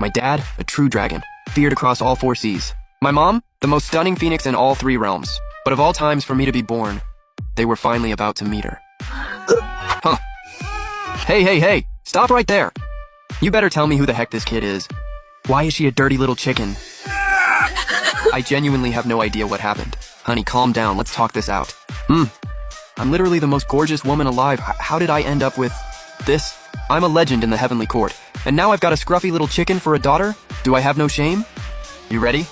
My dad, a true dragon, feared across all 4 seas. My mom, the most stunning phoenix in all 3 realms. But of all times for me to be born, they were finally about to meet her. Huh. Hey, stop right there. You better tell me who the heck this kid is. Why is she a dirty little chicken? I genuinely have no idea what happened. Honey, calm down, let's talk this out. I'm literally the most gorgeous woman alive. How did I end up with this? I'm a legend in the heavenly court, and now I've got a scruffy little chicken for a daughter? Do I have no shame? You ready?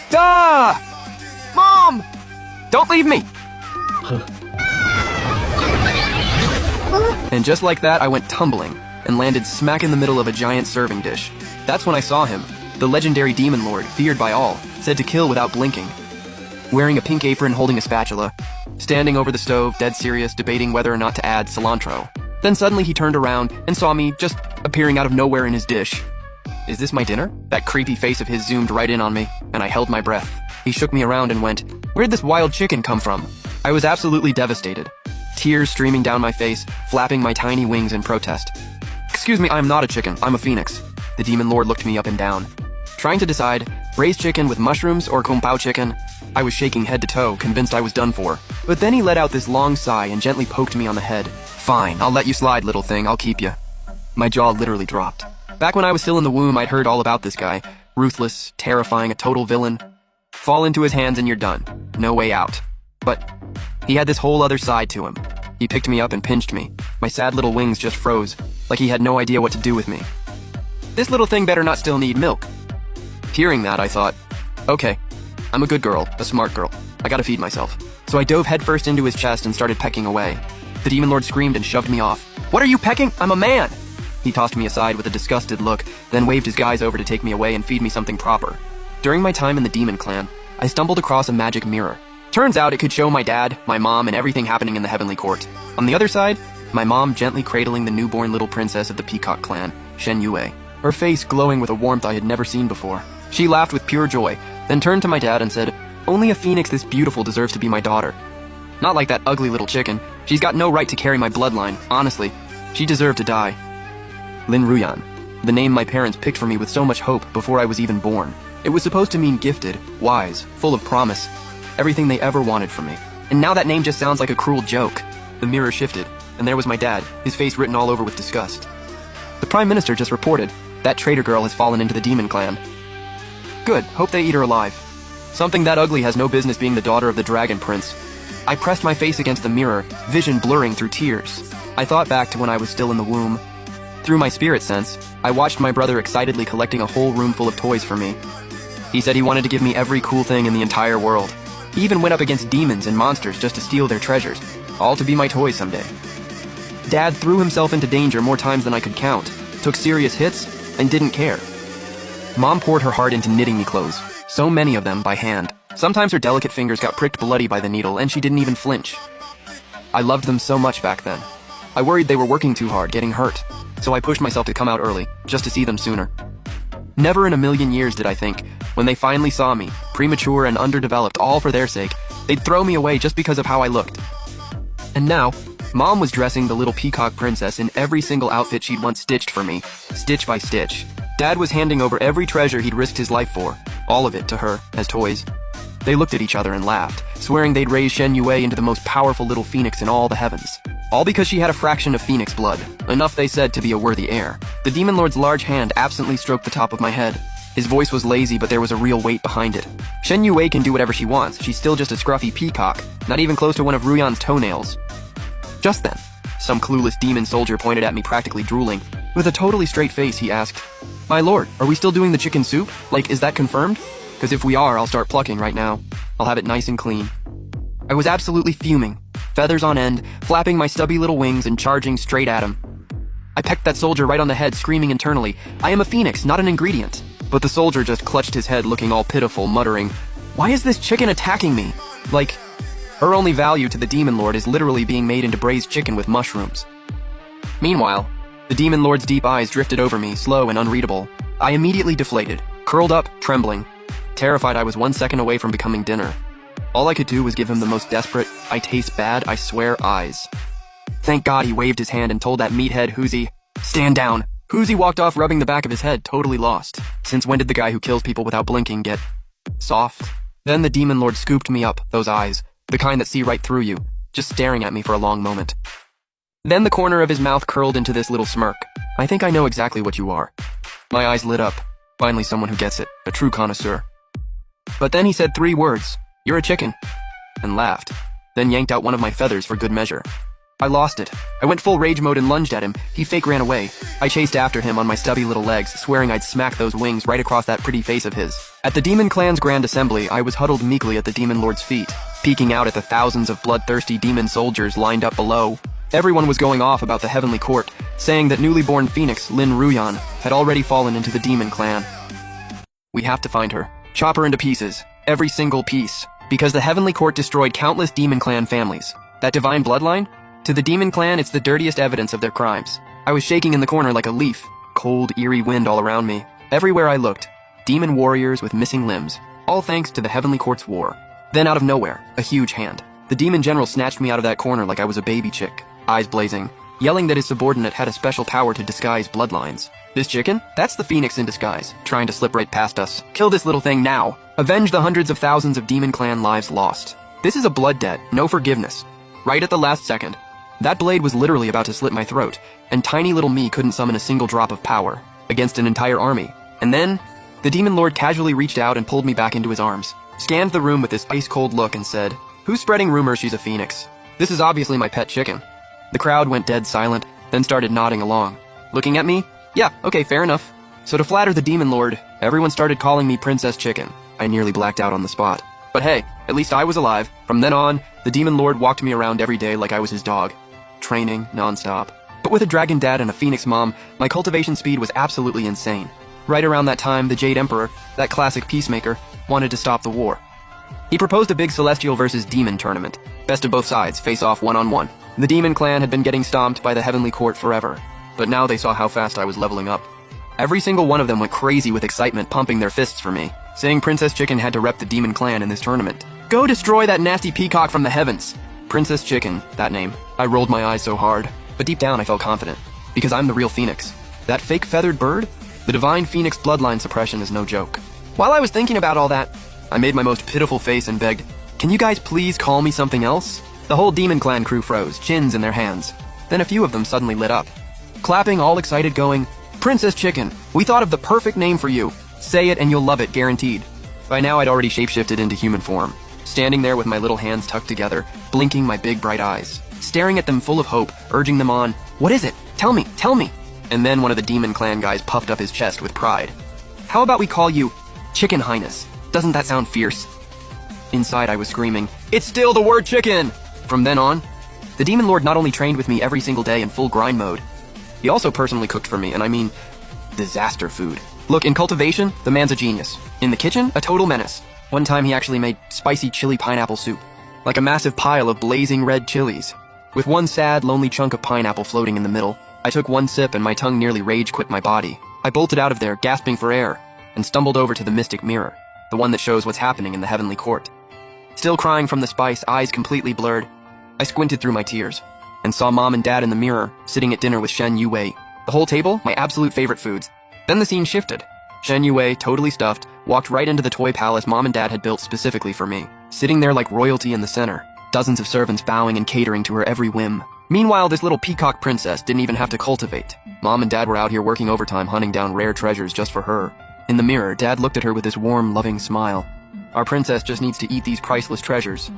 Duh! Mom! Don't leave me! And just like that, I went tumbling and landed smack in the middle of a giant serving dish. That's when I saw him, the legendary demon lord, feared by all, said to kill without blinking. Wearing a pink apron, holding a spatula, standing over the stove, dead serious, debating whether or not to add cilantro. Then suddenly he turned around and saw me just appearing out of nowhere in his dish. Is this my dinner? That creepy face of his zoomed right in on me, and I held my breath. He shook me around and went, "Where'd this wild chicken come from?" I was absolutely devastated. Tears streaming down my face, flapping my tiny wings in protest. "Excuse me, I'm not a chicken, I'm a phoenix." The demon lord looked me up and down, trying to decide, braised chicken with mushrooms or kung pao chicken. I was shaking head to toe, convinced I was done for. But then he let out this long sigh and gently poked me on the head. "Fine, I'll let you slide, little thing, I'll keep you." My jaw literally dropped. Back when I was still in the womb, I'd heard all about this guy. Ruthless, terrifying, a total villain. Fall into his hands and you're done. No way out. But he had this whole other side to him. He picked me up and pinched me. My sad little wings just froze, like he had no idea what to do with me. This little thing better not still need milk. Hearing that, I thought, okay, I'm a good girl, a smart girl. I gotta feed myself. So I dove headfirst into his chest and started pecking away. The demon lord screamed and shoved me off. "What are you pecking? I'm a man!" He tossed me aside with a disgusted look, then waved his guys over to take me away and feed me something proper. During my time in the demon clan, I stumbled across a magic mirror. Turns out it could show my dad, my mom, and everything happening in the heavenly court. On the other side, my mom gently cradling the newborn little princess of the Peacock clan, Shen Yue, her face glowing with a warmth I had never seen before. She laughed with pure joy, then turned to my dad and said, "Only a phoenix this beautiful deserves to be my daughter. Not like that ugly little chicken. She's got no right to carry my bloodline, honestly. She deserved to die." Lin Ruyan, the name my parents picked for me with so much hope before I was even born. It was supposed to mean gifted, wise, full of promise, everything they ever wanted from me. And now that name just sounds like a cruel joke. The mirror shifted, and there was my dad, his face written all over with disgust. "The Prime Minister just reported, that traitor girl has fallen into the demon clan." "Good, hope they eat her alive. Something that ugly has no business being the daughter of the Dragon Prince." I pressed my face against the mirror, vision blurring through tears. I thought back to when I was still in the womb. Through my spirit sense, I watched my brother excitedly collecting a whole room full of toys for me. He said he wanted to give me every cool thing in the entire world. He even went up against demons and monsters just to steal their treasures, all to be my toys someday. Dad threw himself into danger more times than I could count, took serious hits, and didn't care. Mom poured her heart into knitting me clothes, so many of them by hand. Sometimes her delicate fingers got pricked bloody by the needle, and she didn't even flinch. I loved them so much back then. I worried they were working too hard, getting hurt, so I pushed myself to come out early, just to see them sooner. Never in a million years did I think, when they finally saw me, premature and underdeveloped all for their sake, they'd throw me away just because of how I looked. And now, Mom was dressing the little peacock princess in every single outfit she'd once stitched for me, stitch by stitch. Dad was handing over every treasure he'd risked his life for, all of it to her, as toys. They looked at each other and laughed, swearing they'd raise Shen Yue into the most powerful little phoenix in all the heavens. All because she had a fraction of phoenix blood, enough they said to be a worthy heir. The demon lord's large hand absently stroked the top of my head. His voice was lazy, but there was a real weight behind it. Shen Yue can do whatever she wants. She's still just a scruffy peacock, not even close to one of Ruyan's toenails. Just then, some clueless demon soldier pointed at me, practically drooling. With a totally straight face, he asked, "My lord, are we still doing the chicken soup? Like, is that confirmed? Because if we are, I'll start plucking right now. I'll have it nice and clean." I was absolutely fuming, feathers on end, flapping my stubby little wings and charging straight at him. I pecked that soldier right on the head, screaming internally, "I am a phoenix, not an ingredient." But the soldier just clutched his head, looking all pitiful, muttering, "Why is this chicken attacking me?" Like, her only value to the demon lord is literally being made into braised chicken with mushrooms. Meanwhile, the demon lord's deep eyes drifted over me, slow and unreadable. I immediately deflated, curled up, trembling, terrified I was 1 second away from becoming dinner. All I could do was give him the most desperate, "I taste bad, I swear" eyes. Thank God he waved his hand and told that meathead Huzi, "Stand down. Poozy walked off rubbing the back of his head, totally lost. Since when did the guy who kills people without blinking get soft? Then the demon lord scooped me up, those eyes, the kind that see right through you, just staring at me for a long moment. Then the corner of his mouth curled into this little smirk. I think I know exactly what you are. My eyes lit up. Finally someone who gets it, a true connoisseur. But then he said 3 words, "You're a chicken," and laughed, then yanked out one of my feathers for good measure. I lost it. I went full rage mode and lunged at him. He fake ran away. I chased after him on my stubby little legs, swearing I'd smack those wings right across that pretty face of his. At the Demon Clan's grand assembly, I was huddled meekly at the Demon Lord's feet, peeking out at the thousands of bloodthirsty demon soldiers lined up below. Everyone was going off about the Heavenly Court, saying that newly born Phoenix, Lin Ruyan, had already fallen into the Demon Clan. We have to find her. Chop her into pieces. Every single piece. Because the Heavenly Court destroyed countless Demon Clan families. That divine bloodline? To the Demon Clan, it's the dirtiest evidence of their crimes. I was shaking in the corner like a leaf. Cold, eerie wind all around me. Everywhere I looked. Demon warriors with missing limbs. All thanks to the Heavenly Court's war. Then out of nowhere, a huge hand. The Demon General snatched me out of that corner like I was a baby chick. Eyes blazing. Yelling that his subordinate had a special power to disguise bloodlines. This chicken? That's the Phoenix in disguise, trying to slip right past us. Kill this little thing now. Avenge the hundreds of thousands of Demon Clan lives lost. This is a blood debt, no forgiveness. Right at the last second. That blade was literally about to slit my throat, and tiny little me couldn't summon a single drop of power against an entire army. And then, the Demon Lord casually reached out and pulled me back into his arms, scanned the room with this ice-cold look and said, "Who's spreading rumors she's a Phoenix? This is obviously my pet chicken." The crowd went dead silent, then started nodding along. Looking at me? Yeah, okay, fair enough. So to flatter the Demon Lord, everyone started calling me Princess Chicken. I nearly blacked out on the spot. But hey, at least I was alive. From then on, the Demon Lord walked me around every day like I was his dog. Training, non-stop. But with a dragon dad and a Phoenix mom, my cultivation speed was absolutely insane. Right around that time, the Jade Emperor, that classic peacemaker, wanted to stop the war. He proposed a big Celestial versus Demon tournament. Best of both sides, face off one-on-one. The Demon Clan had been getting stomped by the Heavenly Court forever, but now they saw how fast I was leveling up. Every single one of them went crazy with excitement, pumping their fists for me, saying Princess Chicken had to rep the Demon Clan in this tournament. Go destroy that nasty peacock from the heavens! Princess Chicken, that name. I rolled my eyes so hard, but deep down I felt confident, because I'm the real Phoenix. That fake feathered bird? The divine Phoenix bloodline suppression is no joke. While I was thinking about all that, I made my most pitiful face and begged, "Can you guys please call me something else?" The whole Demon Clan crew froze, chins in their hands. Then a few of them suddenly lit up, clapping, all excited, going, "Princess Chicken, we thought of the perfect name for you. Say it and you'll love it, guaranteed." By now I'd already shapeshifted into human form, standing there with my little hands tucked together, blinking my big bright eyes, staring at them full of hope, urging them on, "What is it? Tell me, tell me." And then one of the Demon Clan guys puffed up his chest with pride. "How about we call you Chicken Highness? Doesn't that sound fierce?" Inside I was screaming, "It's still the word chicken!" From then on, the Demon Lord not only trained with me every single day in full grind mode, he also personally cooked for me, and I mean, disaster food. Look, in cultivation, the man's a genius. In the kitchen, a total menace. One time he actually made spicy chili pineapple soup, like a massive pile of blazing red chilies, with one sad, lonely chunk of pineapple floating in the middle. I took one sip and my tongue nearly rage quit my body. I bolted out of there, gasping for air, and stumbled over to the mystic mirror, the one that shows what's happening in the Heavenly Court. Still crying from the spice, eyes completely blurred, I squinted through my tears, and saw Mom and Dad in the mirror, sitting at dinner with Shen Yue. The whole table, my absolute favorite foods. Then the scene shifted. Shen Yue, totally stuffed, walked right into the toy palace Mom and Dad had built specifically for me, sitting there like royalty in the center, dozens of servants bowing and catering to her every whim. Meanwhile, this little peacock princess didn't even have to cultivate. Mom and Dad were out here working overtime hunting down rare treasures just for her. In the mirror, Dad looked at her with this warm, loving smile. Our princess just needs to eat these priceless treasures,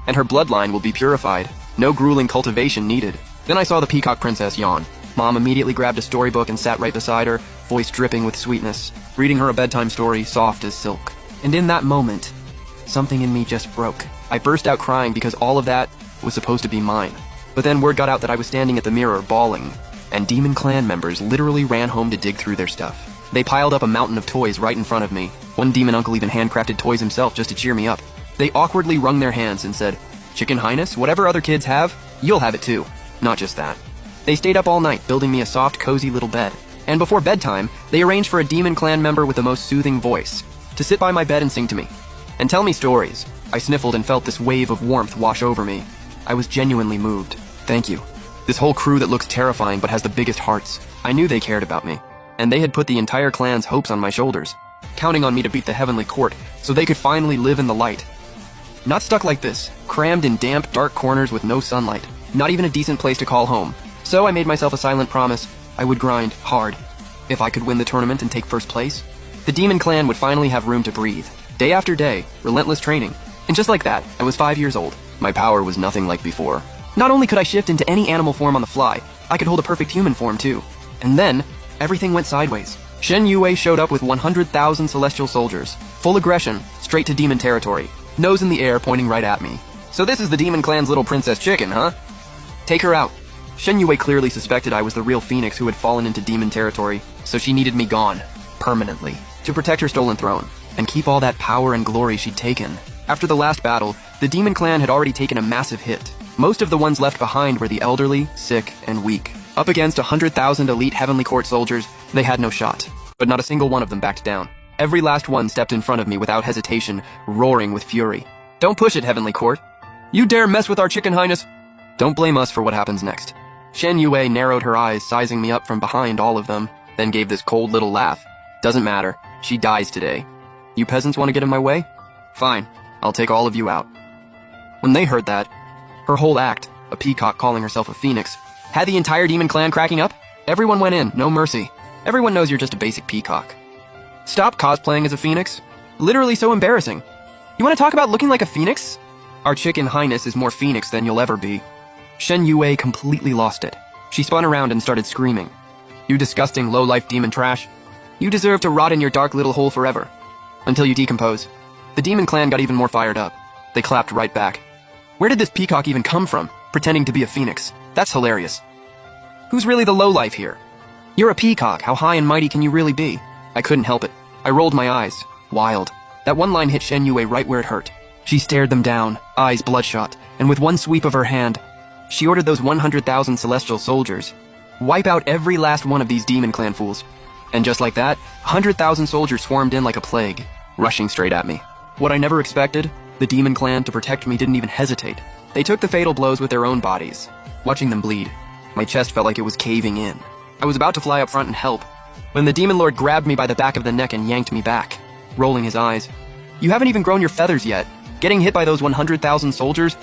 and her bloodline will be purified. No grueling cultivation needed. Then I saw the peacock princess yawn. Mom immediately grabbed a storybook and sat right beside her, voice dripping with sweetness, reading her a bedtime story soft as silk. And in that moment, something in me just broke. I burst out crying because all of that was supposed to be mine. But then word got out that I was standing at the mirror bawling, and Demon Clan members literally ran home to dig through their stuff. They piled up a mountain of toys right in front of me. One demon uncle even handcrafted toys himself just to cheer me up. They awkwardly wrung their hands and said, "Chicken Highness, whatever other kids have, you'll have it too." Not just that. They stayed up all night building me a soft, cozy little bed. And before bedtime, they arranged for a Demon Clan member with the most soothing voice to sit by my bed and sing to me, and tell me stories. I sniffled and felt this wave of warmth wash over me. I was genuinely moved. Thank you. This whole crew that looks terrifying but has the biggest hearts. I knew they cared about me. and they had put the entire clan's hopes on my shoulders, counting on me to beat the Heavenly Court so they could finally live in the light. Not stuck like this, crammed in damp, dark corners with no sunlight, not even a decent place to call home. So I made myself a silent promise I would grind hard. If I could win the tournament and take first place, the Demon Clan would finally have room to breathe. Day after day, relentless training. And just like that, I was 5 years old. My power was nothing like before. Not only could I shift into any animal form on the fly, I could hold a perfect human form too. And then, everything went sideways. Shen Yue showed up with 100,000 celestial soldiers. Full aggression, straight to demon territory. Nose in the air, pointing right at me. So this is the Demon Clan's little princess chicken, huh? Take her out. Shen Yue clearly suspected I was the real phoenix who had fallen into demon territory, so she needed me gone, permanently, to protect her stolen throne, and keep all that power and glory she'd taken. After the last battle, the Demon Clan had already taken a massive hit. Most of the ones left behind were the elderly, sick, and weak. Up against 100,000 elite Heavenly Court soldiers, they had no shot. But not a single one of them backed down. Every last one stepped in front of me without hesitation, roaring with fury. Don't push it, Heavenly Court. You dare mess with our Chicken Highness? Don't blame us for what happens next. Shen Yue narrowed her eyes, sizing me up from behind all of them, then gave this cold little laugh. Doesn't matter. She dies today. You peasants want to get in my way? Fine. I'll take all of you out. When they heard that, her whole act, a peacock calling herself a phoenix, had the entire Demon Clan cracking up. Everyone went in, no mercy. Everyone knows you're just a basic peacock. Stop cosplaying as a phoenix. Literally so embarrassing. You want to talk about looking like a phoenix? Our Chicken Highness is more phoenix than you'll ever be. Shen Yue completely lost it. She spun around and started screaming. You disgusting low-life demon trash. You deserve to rot in your dark little hole forever. Until you decompose. The Demon Clan got even more fired up. They clapped right back. Where did this peacock even come from, pretending to be a phoenix? That's hilarious. Who's really the lowlife here? You're a peacock. How high and mighty can you really be? I couldn't help it. I rolled my eyes. Wild. That one line hit Shen Yue right where it hurt. She stared them down, eyes bloodshot, and with one sweep of her hand, she ordered those 100,000 celestial soldiers. Wipe out every last one of these Demon Clan fools. And just like that, 100,000 soldiers swarmed in like a plague, rushing straight at me. What I never expected, the Demon Clan, to protect me, didn't even hesitate. They took the fatal blows with their own bodies. Watching them bleed, my chest felt like it was caving in. I was about to fly up front and help, when the Demon Lord grabbed me by the back of the neck and yanked me back, rolling his eyes. You haven't even grown your feathers yet. Getting hit by those 100,000 soldiers?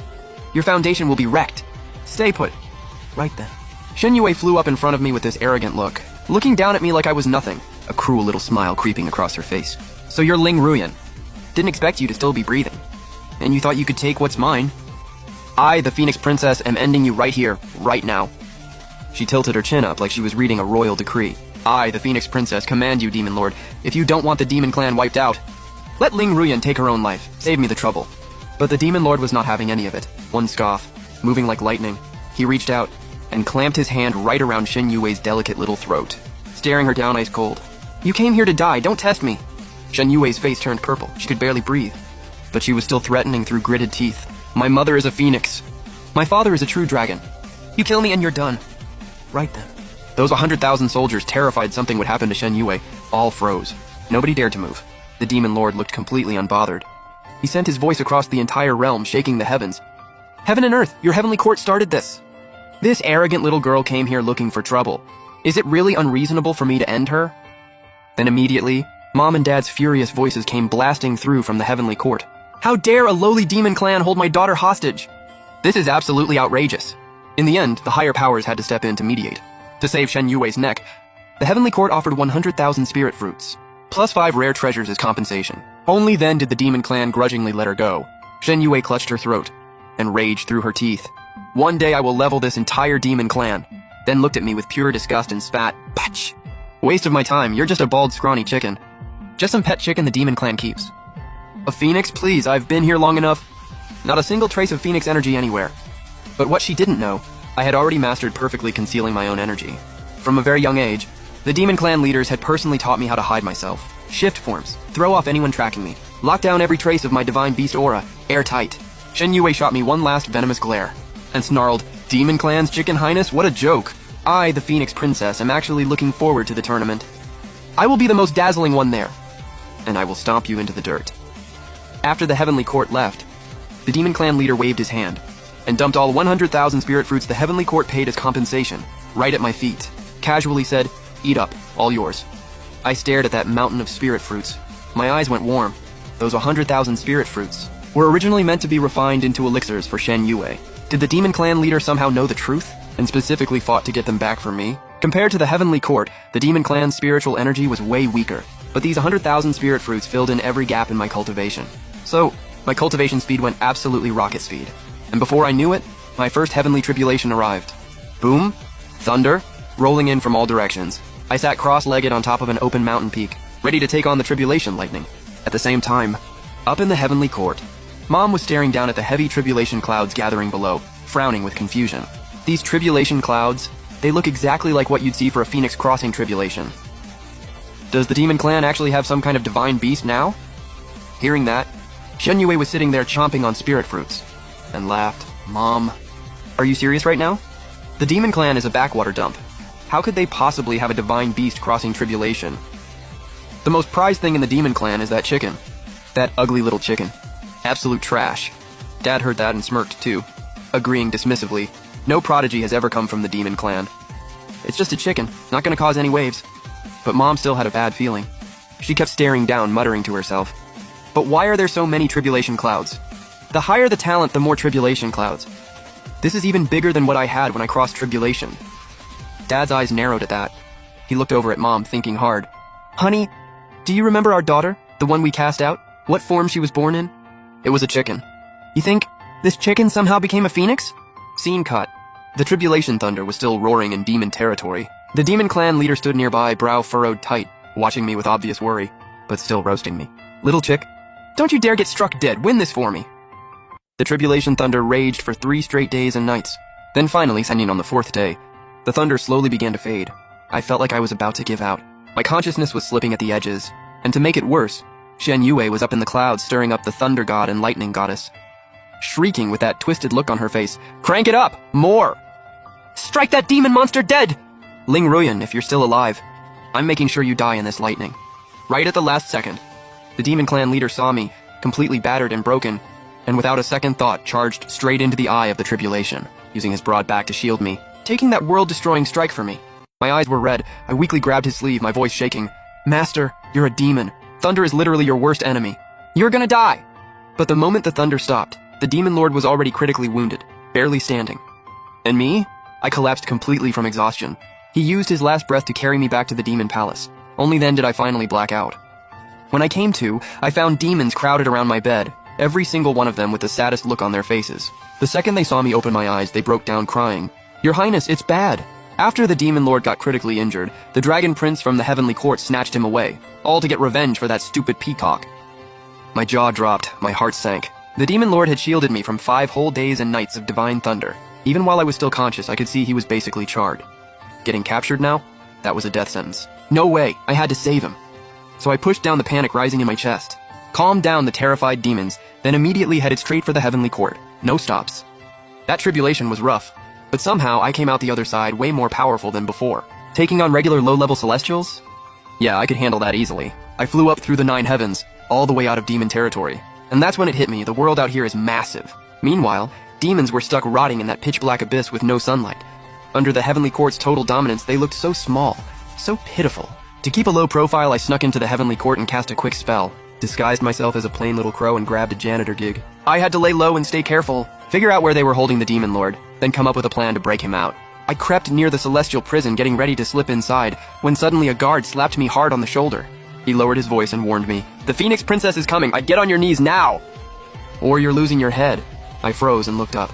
Your foundation will be wrecked. Stay put. Right then. Shen Yue flew up in front of me with this arrogant look, looking down at me like I was nothing, a cruel little smile creeping across her face. So you're Ling Ruyan. Didn't expect you to still be breathing. And you thought you could take what's mine? I, the Phoenix Princess, am ending you right here, right now. She tilted her chin up like she was reading a royal decree. I, the Phoenix Princess, command you, Demon Lord, if you don't want the Demon Clan wiped out, let Ling Ruyan take her own life. Save me the trouble. But the Demon Lord was not having any of it. One scoff, moving like lightning, he reached out and clamped his hand right around Shen Yue's delicate little throat, staring her down ice cold. You came here to die, don't test me. Shen Yue's face turned purple. She could barely breathe. But she was still threatening through gritted teeth. My mother is a phoenix. My father is a true dragon. You kill me and you're done. Right then. Those 100,000 soldiers, terrified something would happen to Shen Yue, all froze. Nobody dared to move. The Demon Lord looked completely unbothered. He sent his voice across the entire realm, shaking the heavens. Heaven and earth, your Heavenly Court started this. This arrogant little girl came here looking for trouble. Is it really unreasonable for me to end her? Then immediately, Mom and Dad's furious voices came blasting through from the Heavenly Court. How dare a lowly demon clan hold my daughter hostage? This is absolutely outrageous. In the end, the higher powers had to step in to mediate. To save Shen Yue's neck, the Heavenly Court offered 100,000 spirit fruits, plus 5 rare treasures as compensation. Only then did the demon clan grudgingly let her go. Shen Yue clutched her throat and raged through her teeth. One day I will level this entire demon clan. Then looked at me with pure disgust and spat. Patch! Waste of my time, you're just a bald, scrawny chicken. Just some pet chicken the demon clan keeps. A phoenix? Please, I've been here long enough. Not a single trace of phoenix energy anywhere. But what she didn't know, I had already mastered perfectly concealing my own energy. From a very young age, the demon clan leaders had personally taught me how to hide myself. Shift forms, throw off anyone tracking me, lock down every trace of my divine beast aura, airtight. Shen Yue shot me one last venomous glare, and snarled, Demon Clan's Chicken Highness? What a joke. I, the Phoenix Princess, am actually looking forward to the tournament. I will be the most dazzling one there, and I will stomp you into the dirt. After the Heavenly Court left, the Demon Clan leader waved his hand, and dumped all 100,000 spirit fruits the Heavenly Court paid as compensation, right at my feet. Casually said, Eat up, all yours. I stared at that mountain of spirit fruits. My eyes went warm. Those 100,000 spirit fruits were originally meant to be refined into elixirs for Shen Yue. Did the demon clan leader somehow know the truth, and specifically fought to get them back for me? Compared to the heavenly court, the demon clan's spiritual energy was way weaker, but these 100,000 spirit fruits filled in every gap in my cultivation. So, my cultivation speed went absolutely rocket speed. And before I knew it, my first heavenly tribulation arrived. Boom, thunder, rolling in from all directions. I sat cross-legged on top of an open mountain peak, ready to take on the tribulation lightning. At the same time, up in the heavenly court, Mom was staring down at the heavy tribulation clouds gathering below, frowning with confusion. These tribulation clouds, they look exactly like what you'd see for a Phoenix Crossing tribulation. Does the demon clan actually have some kind of divine beast now? Hearing that, Shen Yue was sitting there chomping on spirit fruits, and laughed. Mom, are you serious right now? The demon clan is a backwater dump. How could they possibly have a divine beast crossing tribulation? The most prized thing in the demon clan is that chicken. That ugly little chicken. Absolute trash. Dad heard that and smirked too, agreeing dismissively. No prodigy has ever come from the demon clan. It's just a chicken, not gonna cause any waves. But Mom still had a bad feeling. She kept staring down, muttering to herself. But why are there so many tribulation clouds? The higher the talent, the more tribulation clouds. This is even bigger than what I had when I crossed tribulation. Dad's eyes narrowed at that. He looked over at Mom, thinking hard. Honey, do you remember our daughter? The one we cast out? What form she was born in? It was a chicken. You think this chicken somehow became a phoenix? Scene cut. The tribulation thunder was still roaring in demon territory. The demon clan leader stood nearby, brow furrowed tight, watching me with obvious worry, but still roasting me. Little chick, don't you dare get struck dead. Win this for me. The tribulation thunder raged for 3 straight days and nights. Then finally, ending on the 4th day, the thunder slowly began to fade. I felt like I was about to give out. My consciousness was slipping at the edges, and to make it worse, Shen Yue was up in the clouds stirring up the thunder god and lightning goddess. Shrieking with that twisted look on her face, "Crank it up! More! Strike that demon monster dead! Ling Ruyan, if you're still alive, I'm making sure you die in this lightning." Right at the last second, the demon clan leader saw me, completely battered and broken, and without a second thought charged straight into the eye of the tribulation, using his broad back to shield me, taking that world-destroying strike for me. My eyes were red. I weakly grabbed his sleeve, my voice shaking. "Master, you're a demon. Thunder is literally your worst enemy. You're gonna die!" But the moment the thunder stopped, the demon lord was already critically wounded, barely standing. And me? I collapsed completely from exhaustion. He used his last breath to carry me back to the demon palace. Only then did I finally black out. When I came to, I found demons crowded around my bed, every single one of them with the saddest look on their faces. The second they saw me open my eyes, they broke down crying. "Your Highness, it's bad." After the demon lord got critically injured, the dragon prince from the heavenly court snatched him away, all to get revenge for that stupid peacock. My jaw dropped, my heart sank. The demon lord had shielded me from 5 whole days and nights of divine thunder. Even while I was still conscious, I could see he was basically charred. Getting captured now? That was a death sentence. No way, I had to save him. So I pushed down the panic rising in my chest, calmed down the terrified demons, then immediately headed straight for the heavenly court. No stops. That tribulation was rough, but somehow I came out the other side way more powerful than before. Taking on regular low-level celestials? Yeah, I could handle that easily. I flew up through the 9 heavens, all the way out of demon territory. And that's when it hit me, the world out here is massive. Meanwhile, demons were stuck rotting in that pitch-black abyss with no sunlight. Under the heavenly court's total dominance, they looked so small, so pitiful. To keep a low profile, I snuck into the heavenly court and cast a quick spell, disguised myself as a plain little crow and grabbed a janitor gig. I had to lay low and stay careful, figure out where they were holding the demon lord, then come up with a plan to break him out. I crept near the celestial prison, getting ready to slip inside, when suddenly a guard slapped me hard on the shoulder. He lowered his voice and warned me, "The Phoenix Princess is coming, I'd get on your knees now! Or you're losing your head." I froze and looked up.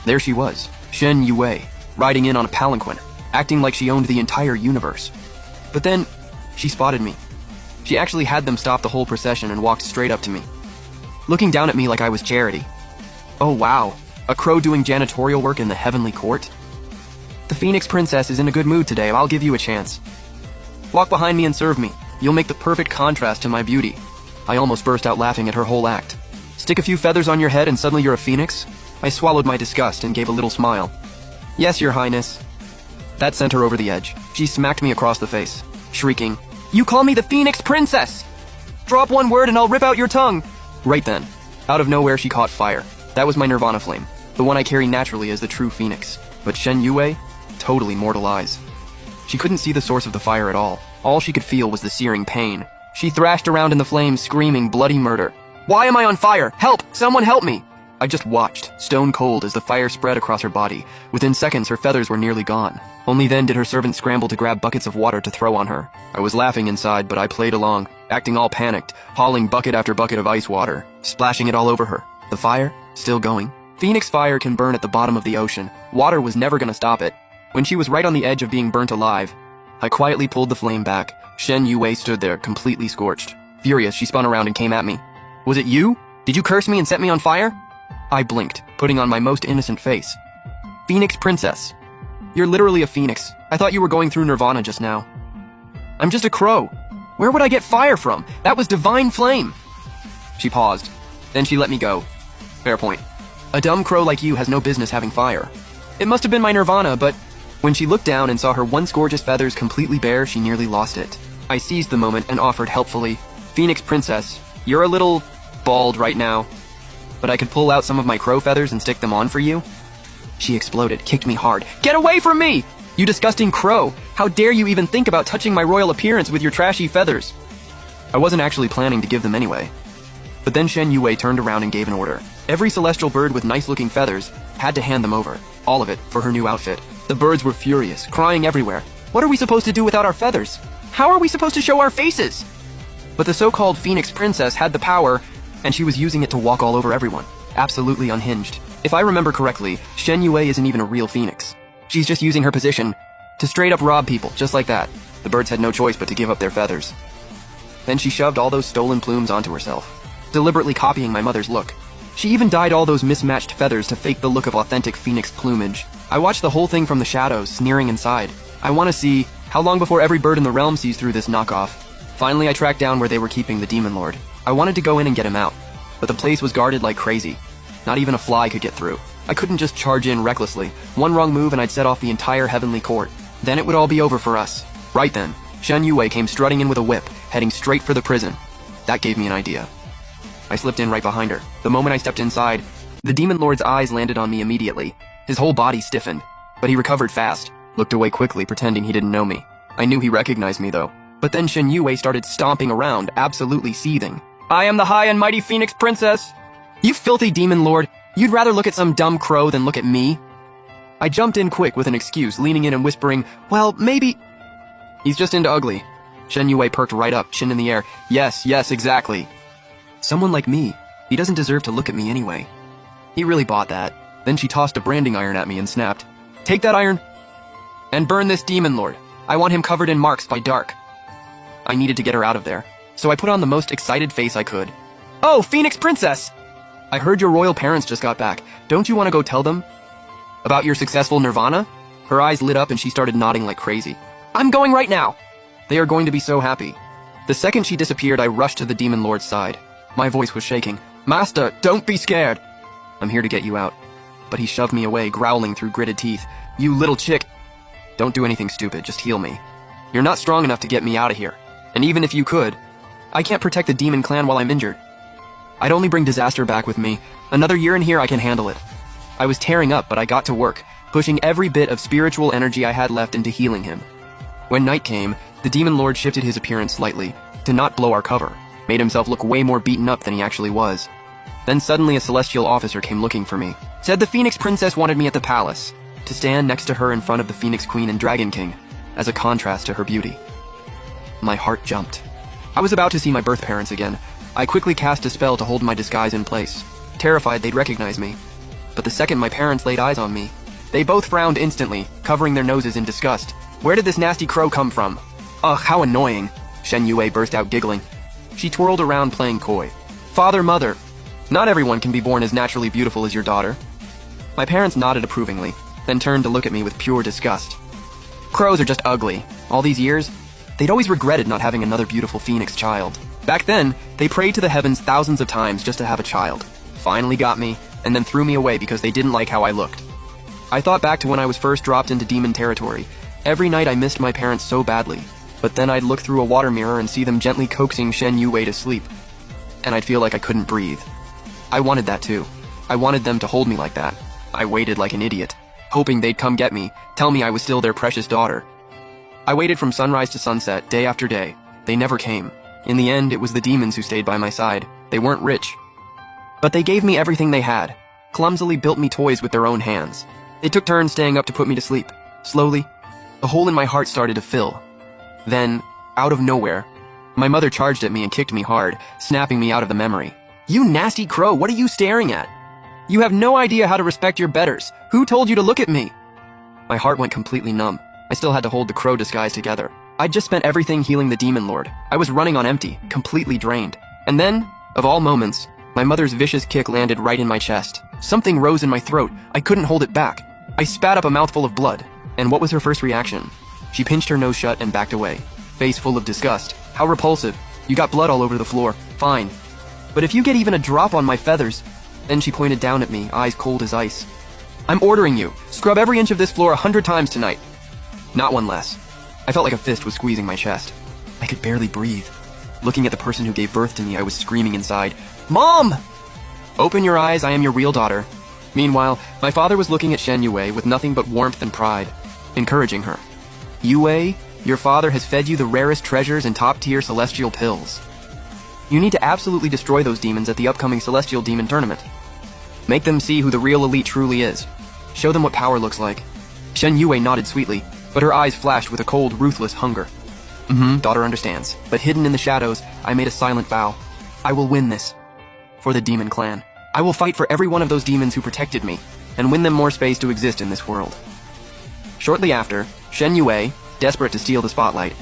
There she was, Shen Yue, riding in on a palanquin, acting like she owned the entire universe. But then, she spotted me. She actually had them stop the whole procession and walked straight up to me, looking down at me like I was charity. Oh wow, a crow doing janitorial work in the heavenly court? The Phoenix Princess is in a good mood today, I'll give you a chance. Walk behind me and serve me. You'll make the perfect contrast to my beauty. I almost burst out laughing at her whole act. Stick a few feathers on your head and suddenly you're a phoenix? I swallowed my disgust and gave a little smile. Yes, your highness. That sent her over the edge. She smacked me across the face, shrieking, "You call me the Phoenix Princess! Drop one word and I'll rip out your tongue!" Right then, out of nowhere she caught fire. That was my Nirvana flame, the one I carry naturally as the true phoenix. But Shen Yue? Totally mortal eyes. She couldn't see the source of the fire at all. All she could feel was the searing pain. She thrashed around in the flames, screaming bloody murder. "Why am I on fire? Help! Someone help me!" I just watched, stone cold, as the fire spread across her body. Within seconds, her feathers were nearly gone. Only then did her servant scramble to grab buckets of water to throw on her. I was laughing inside, but I played along, acting all panicked, hauling bucket after bucket of ice water, splashing it all over her. The fire, still going. Phoenix fire can burn at the bottom of the ocean. Water was never gonna stop it. When she was right on the edge of being burnt alive, I quietly pulled the flame back. Shen Yue stood there, completely scorched. Furious, she spun around and came at me. "Was it you? Did you curse me and set me on fire?" I blinked, putting on my most innocent face. "Phoenix Princess. You're literally a phoenix. I thought you were going through nirvana just now." "I'm just a crow. Where would I get fire from? That was divine flame." She paused. Then she let me go. Fair point. A dumb crow like you has no business having fire. It must have been my nirvana, but when she looked down and saw her once gorgeous feathers completely bare, she nearly lost it. I seized the moment and offered helpfully, "Phoenix Princess, you're a little bald right now, but I could pull out some of my crow feathers and stick them on for you." She exploded, kicked me hard. "Get away from me! You disgusting crow! How dare you even think about touching my royal appearance with your trashy feathers?" I wasn't actually planning to give them anyway. But then Shen Yue turned around and gave an order. Every celestial bird with nice-looking feathers had to hand them over. All of it, for her new outfit. The birds were furious, crying everywhere. "What are we supposed to do without our feathers? How are we supposed to show our faces?" But the so-called Phoenix Princess had the power, and she was using it to walk all over everyone. Absolutely unhinged. If I remember correctly, Shen Yue isn't even a real phoenix. She's just using her position to straight up rob people, just like that. The birds had no choice but to give up their feathers. Then she shoved all those stolen plumes onto herself, deliberately copying my mother's look. She even dyed all those mismatched feathers to fake the look of authentic phoenix plumage. I watched the whole thing from the shadows, sneering inside. I want to see how long before every bird in the realm sees through this knockoff. Finally, I tracked down where they were keeping the Demon Lord. I wanted to go in and get him out, but the place was guarded like crazy. Not even a fly could get through. I couldn't just charge in recklessly. One wrong move and I'd set off the entire heavenly court. Then it would all be over for us. Right then, Shen Yue came strutting in with a whip, heading straight for the prison. That gave me an idea. I slipped in right behind her. The moment I stepped inside, the Demon Lord's eyes landed on me immediately. His whole body stiffened, but he recovered fast, looked away quickly, pretending he didn't know me. I knew he recognized me, though. But then Shen Yue started stomping around, absolutely seething. "I am the high and mighty Phoenix Princess! You filthy Demon Lord! You'd rather look at some dumb crow than look at me?" I jumped in quick with an excuse, leaning in and whispering, "Well, maybe..." "He's just into ugly." Shen Yue perked right up, chin in the air. Yes, exactly. Someone like me. He doesn't deserve to look at me anyway." He really bought that. Then she tossed a branding iron at me and snapped, "Take that iron and burn this Demon Lord. I want him covered in marks by dark." I needed to get her out of there, so I put on the most excited face I could. "Oh, Phoenix Princess! I heard your royal parents just got back. Don't you want to go tell them about your successful nirvana?" Her eyes lit up and she started nodding like crazy. "I'm going right now." They are going to be so happy. The second she disappeared, I rushed to the Demon Lord's side. My voice was shaking. "Master, don't be scared. I'm here to get you out." But he shoved me away, growling through gritted teeth. "You little chick. Don't do anything stupid, just heal me. You're not strong enough to get me out of here. And even if you could, I can't protect the Demon Clan while I'm injured. I'd only bring disaster back with me. Another year in here, I can handle it." I was tearing up, but I got to work, pushing every bit of spiritual energy I had left into healing him. When night came, the Demon Lord shifted his appearance slightly, to not blow our cover, made himself look way more beaten up than he actually was. Then suddenly a celestial officer came looking for me. Said the Phoenix Princess wanted me at the palace, to stand next to her in front of the Phoenix Queen and Dragon King, as a contrast to her beauty. My heart jumped. I was about to see my birth parents again. I quickly cast a spell to hold my disguise in place, terrified they'd recognize me. But the second my parents laid eyes on me, they both frowned instantly, covering their noses in disgust. "Where did this nasty crow come from?" "Ugh, how annoying." Shen Yue burst out giggling. She twirled around playing coy. "Father, mother, not everyone can be born as naturally beautiful as your daughter." My parents nodded approvingly, then turned to look at me with pure disgust. Crows are just ugly. All these years, they'd always regretted not having another beautiful phoenix child. Back then, they prayed to the heavens thousands of times just to have a child. Finally got me, and then threw me away because they didn't like how I looked. I thought back to when I was first dropped into demon territory. Every night I missed my parents so badly, but then I'd look through a water mirror and see them gently coaxing Shen Yue to sleep, and I'd feel like I couldn't breathe. I wanted that too. I wanted them to hold me like that. I waited like an idiot, hoping they'd come get me, tell me I was still their precious daughter. I waited from sunrise to sunset, day after day. They never came. In the end, it was the demons who stayed by my side. They weren't rich, but they gave me everything they had, clumsily built me toys with their own hands. They took turns staying up to put me to sleep. Slowly, the hole in my heart started to fill. Then, out of nowhere, my mother charged at me and kicked me hard, snapping me out of the memory. "You nasty crow, what are you staring at? You have no idea how to respect your betters. Who told you to look at me?" My heart went completely numb. I still had to hold the crow disguise together. I'd just spent everything healing the demon lord. I was running on empty, completely drained. And then, of all moments, my mother's vicious kick landed right in my chest. Something rose in my throat. I couldn't hold it back. I spat up a mouthful of blood. And what was her first reaction? She pinched her nose shut and backed away, face full of disgust. "How repulsive. You got blood all over the floor. Fine. But if you get even a drop on my feathers..." Then she pointed down at me, eyes cold as ice. "I'm ordering you. Scrub every inch of this floor 100 times tonight. Not one less." I felt like a fist was squeezing my chest. I could barely breathe. Looking at the person who gave birth to me, I was screaming inside, "Mom! Open your eyes, I am your real daughter." Meanwhile, my father was looking at Shen Yue with nothing but warmth and pride, encouraging her. "Yue, your father has fed you the rarest treasures and top-tier celestial pills. You need to absolutely destroy those demons at the upcoming Celestial Demon Tournament. Make them see who the real elite truly is. Show them what power looks like." Shen Yue nodded sweetly, but her eyes flashed with a cold, ruthless hunger. Daughter understands. But hidden in the shadows, I made a silent vow. I will win this. For the demon clan. I will fight for every one of those demons who protected me, and win them more space to exist in this world. Shortly after, Shen Yue, desperate to steal the spotlight,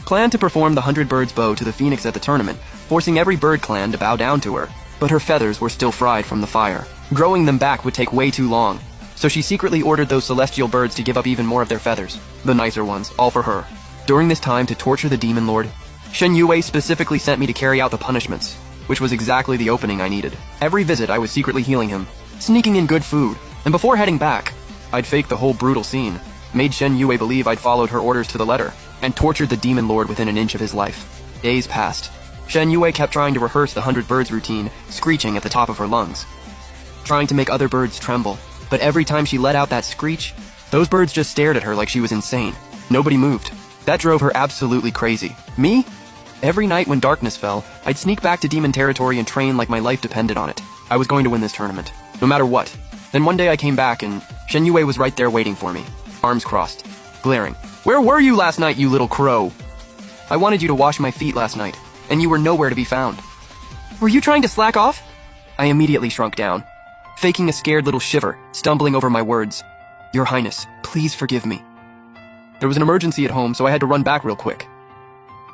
planned to perform the 100 Birds bow to the phoenix at the tournament, forcing every bird clan to bow down to her. But her feathers were still fried from the fire. Growing them back would take way too long, so she secretly ordered those celestial birds to give up even more of their feathers, the nicer ones, all for her. During this time to torture the demon lord, Shen Yue specifically sent me to carry out the punishments, which was exactly the opening I needed. Every visit I was secretly healing him, sneaking in good food, and before heading back, I'd faked the whole brutal scene, made Shen Yue believe I'd followed her orders to the letter, and tortured the demon lord within an inch of his life. Days passed. Shen Yue kept trying to rehearse the 100 Birds routine, screeching at the top of her lungs, trying to make other birds tremble. But every time she let out that screech, those birds just stared at her like she was insane. Nobody moved. That drove her absolutely crazy. Me? Every night when darkness fell, I'd sneak back to demon territory and train like my life depended on it. I was going to win this tournament, no matter what. Then one day I came back and Shen Yue was right there waiting for me, arms crossed, glaring. "Where were you last night, you little crow? I wanted you to wash my feet last night, and you were nowhere to be found. Were you trying to slack off?" I immediately shrunk down, faking a scared little shiver, stumbling over my words. "Your Highness, please forgive me." There was an emergency at home, so I had to run back real quick.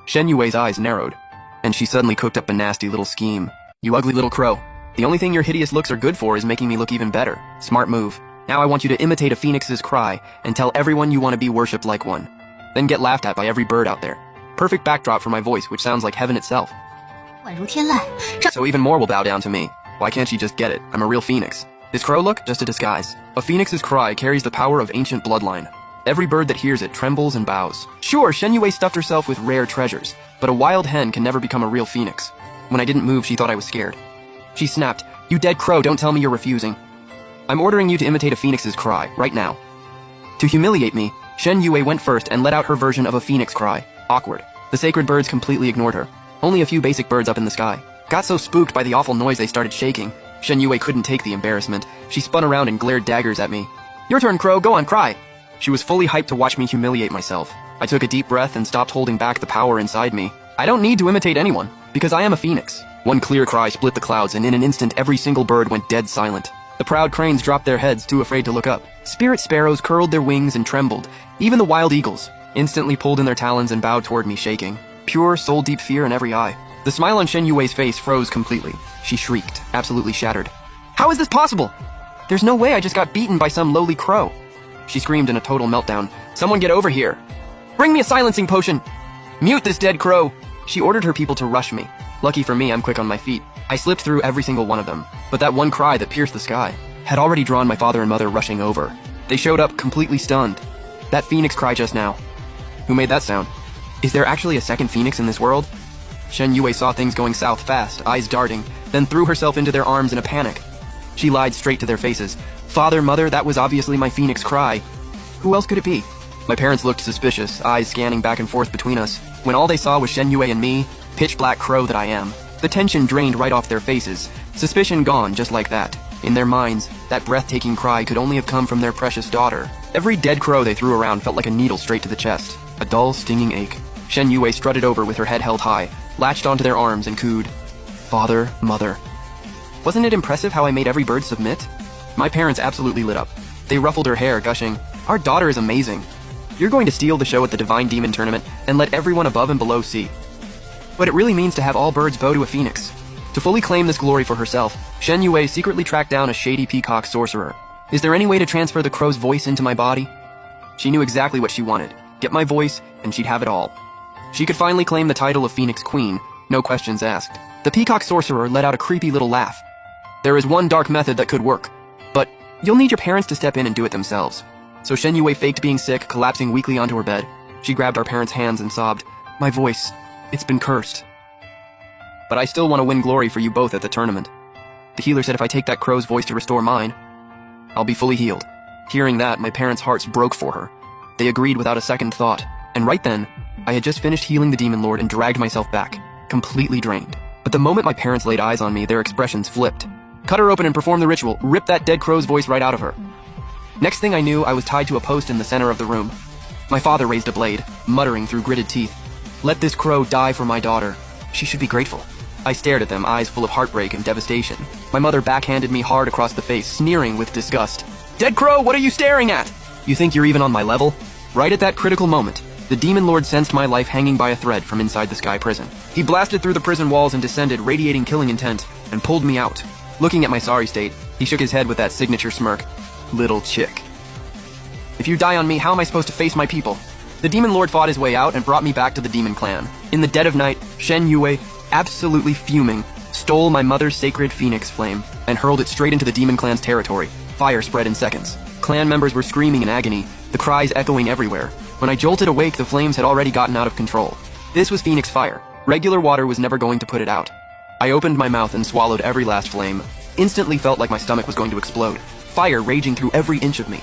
Shen Yue's eyes narrowed, and she suddenly cooked up a nasty little scheme. "You ugly little crow. The only thing your hideous looks are good for is making me look even better. Smart move. Now I want you to imitate a phoenix's cry and tell everyone you want to be worshipped like one. Then get laughed at by every bird out there. Perfect backdrop for my voice, which sounds like heaven itself. So even more will bow down to me. Why can't she just get it? I'm a real phoenix. This crow look? Just a disguise. A phoenix's cry carries the power of ancient bloodline. Every bird that hears it trembles and bows. Sure, Shen Yue stuffed herself with rare treasures, but a wild hen can never become a real phoenix. When I didn't move, she thought I was scared. She snapped, "You dead crow, don't tell me you're refusing. I'm ordering you to imitate a phoenix's cry, right now." To humiliate me, Shen Yue went first and let out her version of a phoenix cry. Awkward. The sacred birds completely ignored her. Only a few basic birds up in the sky. Got so spooked by the awful noise they started shaking. Shen Yue couldn't take the embarrassment. She spun around and glared daggers at me. "Your turn, crow, go on, cry." She was fully hyped to watch me humiliate myself. I took a deep breath and stopped holding back the power inside me. I don't need to imitate anyone, because I am a phoenix. One clear cry split the clouds, and in an instant every single bird went dead silent. The proud cranes dropped their heads, too afraid to look up. Spirit sparrows curled their wings and trembled. Even the wild eagles instantly pulled in their talons and bowed toward me, shaking. Pure, soul-deep fear in every eye. The smile on Shen Yue's face froze completely. She shrieked, absolutely shattered. "How is this possible? There's no way I just got beaten by some lowly crow." She screamed in a total meltdown. "Someone get over here! Bring me a silencing potion! Mute this dead crow!" She ordered her people to rush me. Lucky for me, I'm quick on my feet. I slipped through every single one of them, but that one cry that pierced the sky had already drawn my father and mother rushing over. They showed up completely stunned. That phoenix cry just now. Who made that sound? Is there actually a second phoenix in this world? Shen Yue saw things going south fast, eyes darting, then threw herself into their arms in a panic. She lied straight to their faces. "Father, mother, that was obviously my phoenix cry. Who else could it be?" My parents looked suspicious, eyes scanning back and forth between us, when all they saw was Shen Yue and me, pitch black crow that I am. The tension drained right off their faces, suspicion gone just like that. In their minds, that breathtaking cry could only have come from their precious daughter. Every dead crow they threw around felt like a needle straight to the chest, a dull, stinging ache. Shen Yue strutted over with her head held high, latched onto their arms and cooed, "Father, mother." Wasn't it impressive how I made every bird submit? My parents absolutely lit up. They ruffled her hair, gushing, "Our daughter is amazing. You're going to steal the show at the Divine Demon Tournament and let everyone above and below see what it really means to have all birds bow to a phoenix." To fully claim this glory for herself, Shen Yue secretly tracked down a shady peacock sorcerer. Is there any way to transfer the crow's voice into my body? She knew exactly what she wanted. Get my voice, and she'd have it all. She could finally claim the title of Phoenix Queen, no questions asked. The peacock sorcerer let out a creepy little laugh. There is one dark method that could work, but you'll need your parents to step in and do it themselves. So Shen Yue faked being sick, collapsing weakly onto her bed. She grabbed our parents' hands and sobbed, "My voice, it's been cursed. But I still want to win glory for you both at the tournament." The healer said if I take that crow's voice to restore mine, I'll be fully healed. Hearing that, my parents' hearts broke for her. They agreed without a second thought, and right then, I had just finished healing the Demon Lord and dragged myself back, completely drained. But the moment my parents laid eyes on me, their expressions flipped. Cut her open and perform the ritual, rip that dead crow's voice right out of her. Next thing I knew, I was tied to a post in the center of the room. My father raised a blade, muttering through gritted teeth, "Let this crow die for my daughter. She should be grateful." I stared at them, eyes full of heartbreak and devastation. My mother backhanded me hard across the face, sneering with disgust. "Dead crow, what are you staring at? You think you're even on my level?" Right at that critical moment, the Demon Lord sensed my life hanging by a thread from inside the sky prison. He blasted through the prison walls and descended, radiating killing intent, and pulled me out. Looking at my sorry state, he shook his head with that signature smirk. "Little chick. If you die on me, how am I supposed to face my people?" The Demon Lord fought his way out and brought me back to the Demon Clan. In the dead of night, Shen Yue, absolutely fuming, stole my mother's sacred phoenix flame and hurled it straight into the Demon Clan's territory. Fire spread in seconds. Clan members were screaming in agony, the cries echoing everywhere. When I jolted awake, the flames had already gotten out of control. This was Phoenix fire. Regular water was never going to put it out. I opened my mouth and swallowed every last flame. Instantly felt like my stomach was going to explode. Fire raging through every inch of me.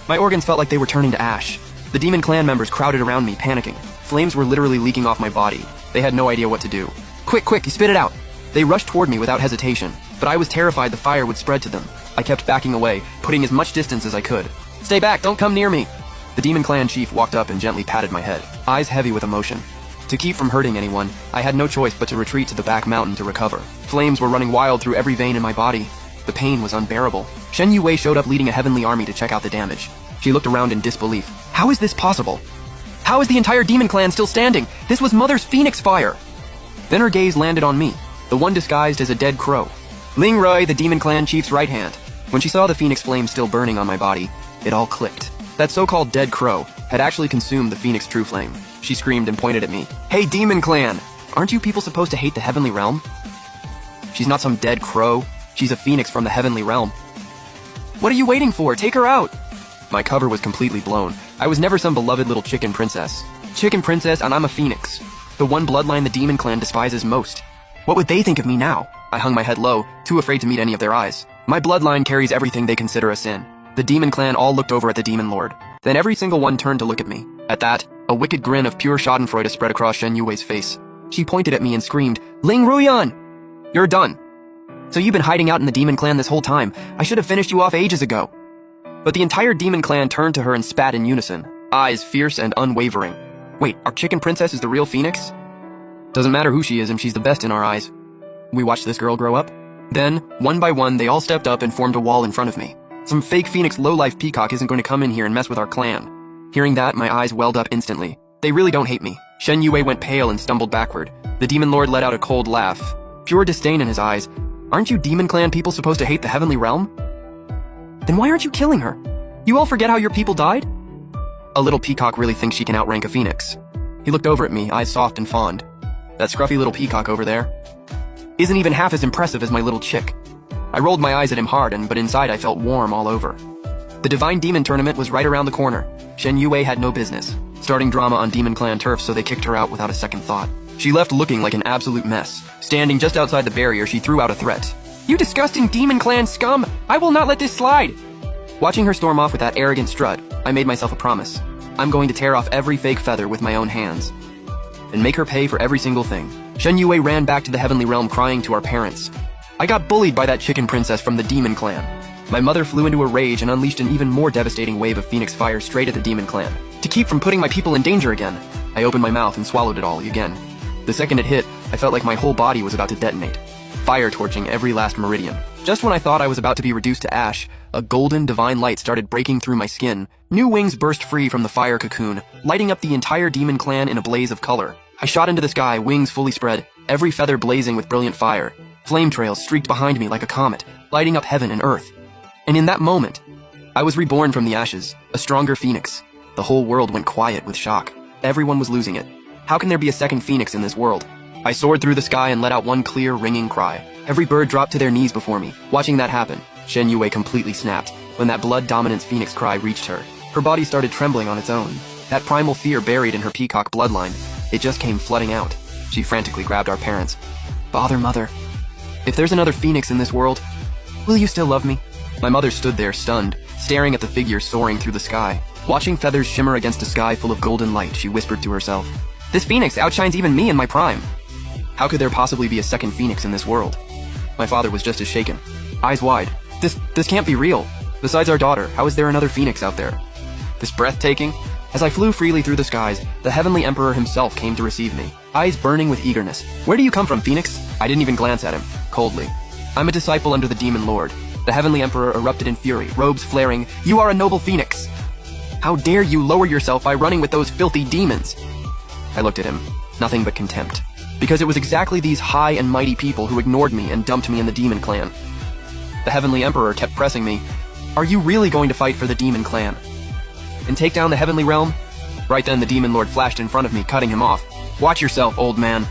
My organs felt like they were turning to ash. The Demon Clan members crowded around me, panicking. Flames were literally leaking off my body. They had no idea what to do. Quick, you spit it out." They rushed toward me without hesitation, but I was terrified the fire would spread to them. I kept backing away, putting as much distance as I could. "Stay back, don't come near me." The Demon Clan chief walked up and gently patted my head, eyes heavy with emotion. To keep from hurting anyone, I had no choice but to retreat to the back mountain to recover. Flames were running wild through every vein in my body. The pain was unbearable. Shen Yue showed up leading a heavenly army to check out the damage. She looked around in disbelief. How is this possible? How is the entire Demon Clan still standing? This was Mother's Phoenix fire! Then her gaze landed on me, the one disguised as a dead crow. Ling Rui, the Demon Clan chief's right hand. When she saw the Phoenix flame still burning on my body, it all clicked. That so-called dead crow had actually consumed the Phoenix true flame. She screamed and pointed at me. "Hey, Demon Clan! Aren't you people supposed to hate the Heavenly Realm? She's not some dead crow. She's a phoenix from the Heavenly Realm. What are you waiting for? Take her out!" My cover was completely blown. I was never some beloved little chicken princess. Chicken princess, and I'm a phoenix. The one bloodline the Demon Clan despises most. What would they think of me now? I hung my head low, too afraid to meet any of their eyes. My bloodline carries everything they consider a sin. The Demon Clan all looked over at the Demon Lord. Then every single one turned to look at me. At that, a wicked grin of pure schadenfreude spread across Shen Yue's face. She pointed at me and screamed, "Ling Ruyan! You're done. So you've been hiding out in the Demon Clan this whole time. I should have finished you off ages ago." But the entire Demon Clan turned to her and spat in unison, eyes fierce and unwavering. "Wait, our chicken princess is the real phoenix? Doesn't matter who she is, and she's the best in our eyes." We watched this girl grow up. Then, one by one, they all stepped up and formed a wall in front of me. Some fake phoenix lowlife peacock isn't going to come in here and mess with our clan. Hearing that, my eyes welled up instantly. They really don't hate me. Shen Yue went pale and stumbled backward. The Demon Lord let out a cold laugh, pure disdain in his eyes. "Aren't you Demon Clan people supposed to hate the Heavenly Realm? Then why aren't you killing her? You all forget how your people died?" A little peacock really thinks she can outrank a phoenix. He looked over at me, eyes soft and fond. That scruffy little peacock over there isn't even half as impressive as my little chick. I rolled my eyes at him hard, but inside I felt warm all over. The Divine Demon Tournament was right around the corner. Shen Yue had no business starting drama on Demon Clan turf, so they kicked her out without a second thought. She left looking like an absolute mess. Standing just outside the barrier, she threw out a threat. "You disgusting Demon Clan scum! I will not let this slide!" Watching her storm off with that arrogant strut, I made myself a promise. I'm going to tear off every fake feather with my own hands and make her pay for every single thing. Shen Yue ran back to the heavenly realm crying to our parents. I got bullied by that chicken princess from the demon clan. My mother flew into a rage and unleashed an even more devastating wave of phoenix fire straight at the demon clan. To keep from putting my people in danger again, I opened my mouth and swallowed it all again. The second it hit, I felt like my whole body was about to detonate, fire torching every last meridian. Just when I thought I was about to be reduced to ash, a golden divine light started breaking through my skin. New wings burst free from the fire cocoon, lighting up the entire demon clan in a blaze of color. I shot into the sky, wings fully spread, every feather blazing with brilliant fire. Flame trails streaked behind me like a comet, lighting up heaven and earth. And in that moment, I was reborn from the ashes, a stronger phoenix. The whole world went quiet with shock. Everyone was losing it. How can there be a second phoenix in this world? I soared through the sky and let out one clear, ringing cry. Every bird dropped to their knees before me. Watching that happen, Shen Yue completely snapped. When that blood-dominant phoenix cry reached her, her body started trembling on its own. That primal fear buried in her peacock bloodline, it just came flooding out. She frantically grabbed our parents. Father, mother, if there's another phoenix in this world, will you still love me? My mother stood there stunned, staring at the figure soaring through the sky. Watching feathers shimmer against a sky full of golden light, she whispered to herself, "This phoenix outshines even me in my prime. How could there possibly be a second phoenix in this world?" My father was just as shaken, eyes wide. This can't be real. Besides our daughter, how is there another phoenix out there? This breathtaking? As I flew freely through the skies, the Heavenly Emperor himself came to receive me, eyes burning with eagerness. "Where do you come from, Phoenix?" I didn't even glance at him, coldly. "I'm a disciple under the Demon Lord." The Heavenly Emperor erupted in fury, robes flaring. "You are a noble phoenix! How dare you lower yourself by running with those filthy demons?" I looked at him, nothing but contempt, because it was exactly these high and mighty people who ignored me and dumped me in the Demon Clan. The Heavenly Emperor kept pressing me. "Are you really going to fight for the Demon Clan and take down the Heavenly Realm?" Right then the Demon Lord flashed in front of me, cutting him off. "Watch yourself, old man.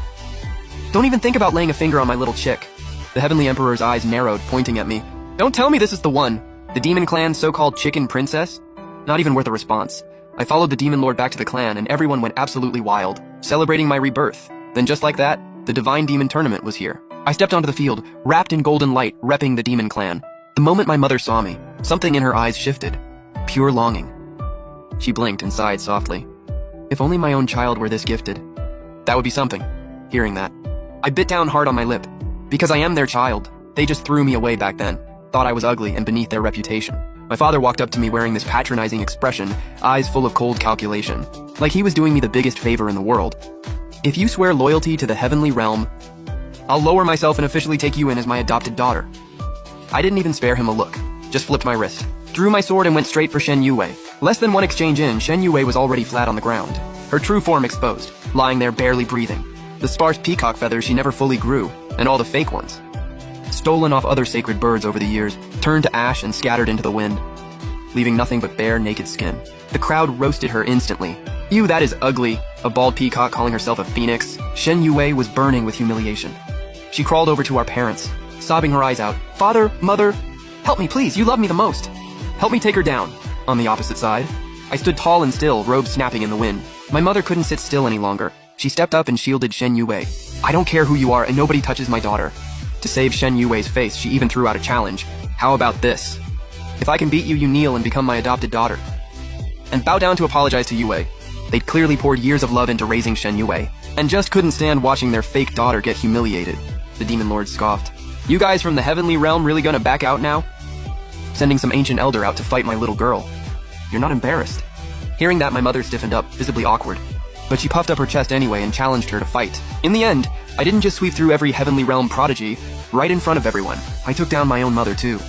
Don't even think about laying a finger on my little chick." The Heavenly Emperor's eyes narrowed, pointing at me. "Don't tell me this is the one. The Demon Clan's so-called chicken princess?" Not even worth a response. I followed the Demon Lord back to the clan, and everyone went absolutely wild, celebrating my rebirth. Then just like that, the Divine Demon Tournament was here. I stepped onto the field, wrapped in golden light, repping the Demon Clan. The moment my mother saw me, something in her eyes shifted. Pure longing. She blinked and sighed softly. If only my own child were this gifted. That would be something. Hearing that, I bit down hard on my lip. Because I am their child. They just threw me away back then. Thought I was ugly and beneath their reputation. My father walked up to me wearing this patronizing expression, eyes full of cold calculation, like he was doing me the biggest favor in the world. "If you swear loyalty to the Heavenly Realm, I'll lower myself and officially take you in as my adopted daughter." I didn't even spare him a look, just flipped my wrist, drew my sword and went straight for Shen Yue. Less than one exchange in, Shen Yue was already flat on the ground, her true form exposed, lying there barely breathing. The sparse peacock feathers she never fully grew, and all the fake ones, stolen off other sacred birds over the years, turned to ash and scattered into the wind, leaving nothing but bare, naked skin. The crowd roasted her instantly. "You, that is ugly." A bald peacock calling herself a phoenix. Shen Yue was burning with humiliation. She crawled over to our parents, sobbing her eyes out. "Father, mother, help me please, you love me the most. Help me take her down." On the opposite side, I stood tall and still, robes snapping in the wind. My mother couldn't sit still any longer. She stepped up and shielded Shen Yue. "I don't care who you are, and nobody touches my daughter." To save Shen Yue's face, she even threw out a challenge. "How about this? If I can beat you, you kneel and become my adopted daughter. And bow down to apologize to Yue." They'd clearly poured years of love into raising Shen Yue, and just couldn't stand watching their fake daughter get humiliated. The Demon Lord scoffed. "You guys from the Heavenly Realm really gonna back out now? Sending some ancient elder out to fight my little girl. You're not embarrassed?" Hearing that, my mother stiffened up, visibly awkward. But she puffed up her chest anyway and challenged her to fight. In the end, I didn't just sweep through every Heavenly Realm prodigy, right in front of everyone. I took down my own mother too.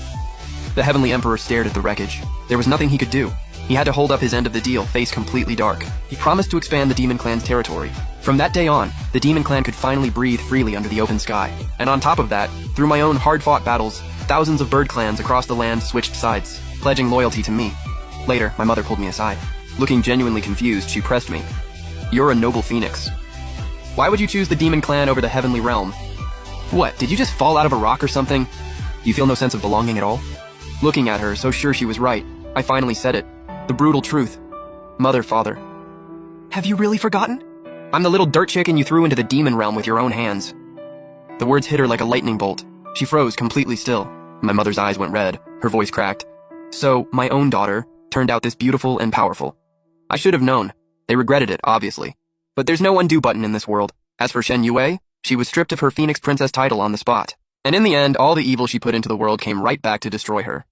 The Heavenly Emperor stared at the wreckage. There was nothing he could do. He had to hold up his end of the deal, face completely dark. He promised to expand the Demon Clan's territory. From that day on, the Demon Clan could finally breathe freely under the open sky. And on top of that, through my own hard-fought battles, thousands of bird clans across the land switched sides, pledging loyalty to me. Later, my mother pulled me aside. Looking genuinely confused, she pressed me. "You're a noble phoenix. Why would you choose the Demon Clan over the Heavenly Realm? What, did you just fall out of a rock or something? You feel no sense of belonging at all?" Looking at her, so sure she was right, I finally said it. The brutal truth. "Mother, father, have you really forgotten? I'm the little dirt chicken you threw into the Demon Realm with your own hands." The words hit her like a lightning bolt. She froze completely still. My mother's eyes went red, her voice cracked. "So, my own daughter turned out this beautiful and powerful. I should have known. They regretted it, obviously. But there's no undo button in this world. As for Shen Yue, she was stripped of her Phoenix Princess title on the spot. And in the end, all the evil she put into the world came right back to destroy her.